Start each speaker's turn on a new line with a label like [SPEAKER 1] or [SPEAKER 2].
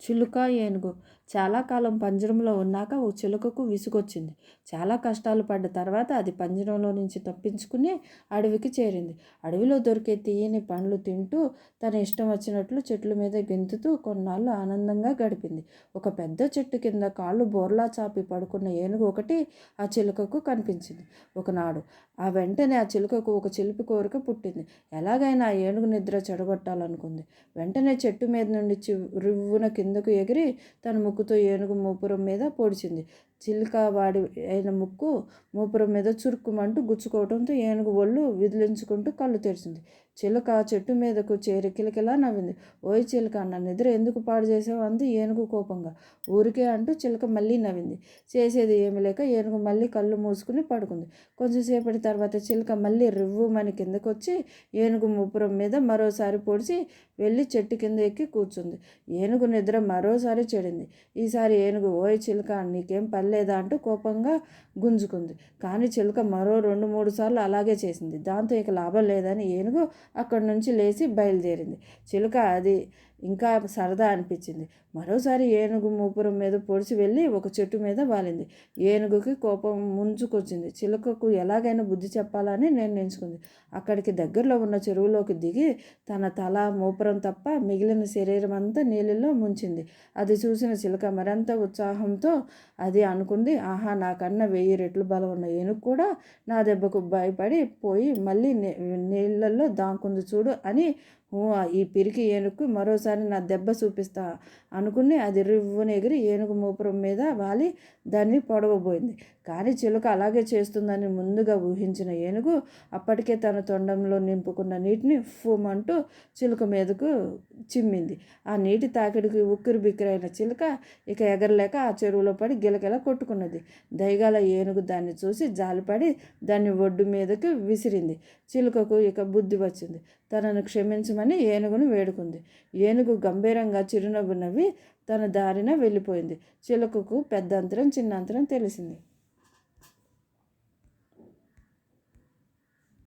[SPEAKER 1] చిలుక ఏనుగు చాలా కాలం పంజరంలో ఉన్నాక ఓ చిలుకకు విసుగొచ్చింది. చాలా కష్టాలు పడ్డ తర్వాత అది పంజరంలో నుంచి తప్పించుకుని అడవికి చేరింది. అడవిలో దొరికే తీయని పండ్లు తింటూ తన ఇష్టం వచ్చినట్లు చెట్ల మీద గెంతుతూ కొన్నాళ్ళు ఆనందంగా గడిపింది. ఒక పెద్ద చెట్టు కింద కాళ్ళు బోర్లా చాపి పడుకున్న ఏనుగు ఒకటి ఆ చిలుకకు కనిపించింది. ఒకనాడు వెంటనే ఆ చిలుకకు ఒక చిలిపి కోరిక పుట్టింది. ఎలాగైనా ఆ ఏనుగు నిద్ర చెడగొట్టాలనుకుంది. వెంటనే చెట్టు మీద నుండి రివ్వున కిందకు ఎగిరి తన ముక్కుతో ఏనుగు మూపురం మీద పొడిచింది. చిలుక వాడి అయిన ముక్కు మూపురం మీద చురుక్కుమంటూ గుచ్చుకోవడంతో ఏనుగు ఒళ్ళు విదిలించుకుంటూ కళ్ళు తెరిచింది. చిలుక చెట్టు మీదకు చేరి కిలకిలా నవ్వింది. ఓయ్ చిలుక, నా నిద్ర ఎందుకు పాడు చేసావు అంది ఏనుగు కోపంగా. ఊరికే అంటూ చిలుక మళ్ళీ నవ్వింది. చేసేది ఏమి లేక ఏనుగు మళ్ళీ కళ్ళు మూసుకుని పడుకుంది. కొంచెంసేపటి తర్వాత చిలుక మళ్ళీ రివ్వుమని కిందకొచ్చి ఏనుగు మూపురం మీద మరోసారి పొడిచి వెళ్ళి చెట్టు కింద ఎక్కి కూర్చుంది. ఏనుగు నిద్ర మరోసారి చెడింది. ఈసారి ఏనుగు ఓయ్ చిలుక, నీకేం పనిలేదా అంటూ కోపంగా గుంజుకుంది. కానీ చిలుక మరో 2-3 సార్లు అలాగే చేసింది. దాంతో ఇక లాభం లేదని ఏనుగు అక్కడి నుంచి లేచి బయలుదేరింది. చిలుక అది ఇంకా సరదా అనిపించింది. మరోసారి ఏనుగు మూపురం మీద పొడిచి వెళ్ళి ఒక చెట్టు మీద వాలింది. ఏనుగుకి కోపం ముంచుకొచ్చింది. చిలుకకు ఎలాగైనా బుద్ధి చెప్పాలని నిర్ణయించుకుంది. అక్కడికి దగ్గరలో ఉన్న చెరువులోకి దిగి తన తల మూపురం తప్ప మిగిలిన శరీరం అంతా నీళ్ళలో ముంచింది. అది చూసిన చిలుక మరింత ఉత్సాహంతో అది అనుకుంది, ఆహా, నాకన్నా 1000 రెట్లు బలం ఉన్న ఏనుగు కూడా నా దెబ్బకు భయపడి పోయి మళ్ళీ నీళ్ళల్లో దాక్కుంది చూడు అని. ఈ పిరికి ఏనుగుకు మరోసారి నా దెబ్బ చూపిస్తా అనుకుని అది రివ్వున ఎగిరి ఏనుగు మూపురం మీద వాలి దాన్ని పొడవబోయింది. కానీ చిలుక అలాగే చేస్తుందని ముందుగా ఊహించిన ఏనుగు అప్పటికే తన తొండంలో నింపుకున్న నీటిని ఫూమంటూ చిలుక మీదకు చిమ్మింది. ఆ నీటి తాకిడికి ఉక్కిరి బిక్కిరైన చిలుక ఇక ఎగరలేక ఆ చెరువులో పడి గిలగిల కొట్టుకున్నది. దయగల ఏనుగు దాన్ని చూసి జాలిపడి దాన్ని ఒడ్డు మీదకు విసిరింది. చిలుకకు ఇక బుద్ధి వచ్చింది. తనను క్షమించమని ఏనుగును వేడుకుంది. ఏనుగు గంభీరంగా చిరునవ్వు నవ్వి తన దారిన వెళ్ళిపోయింది. చిలుకకు పెద్ద అంతరం చిన్న అంతరం తెలిసింది.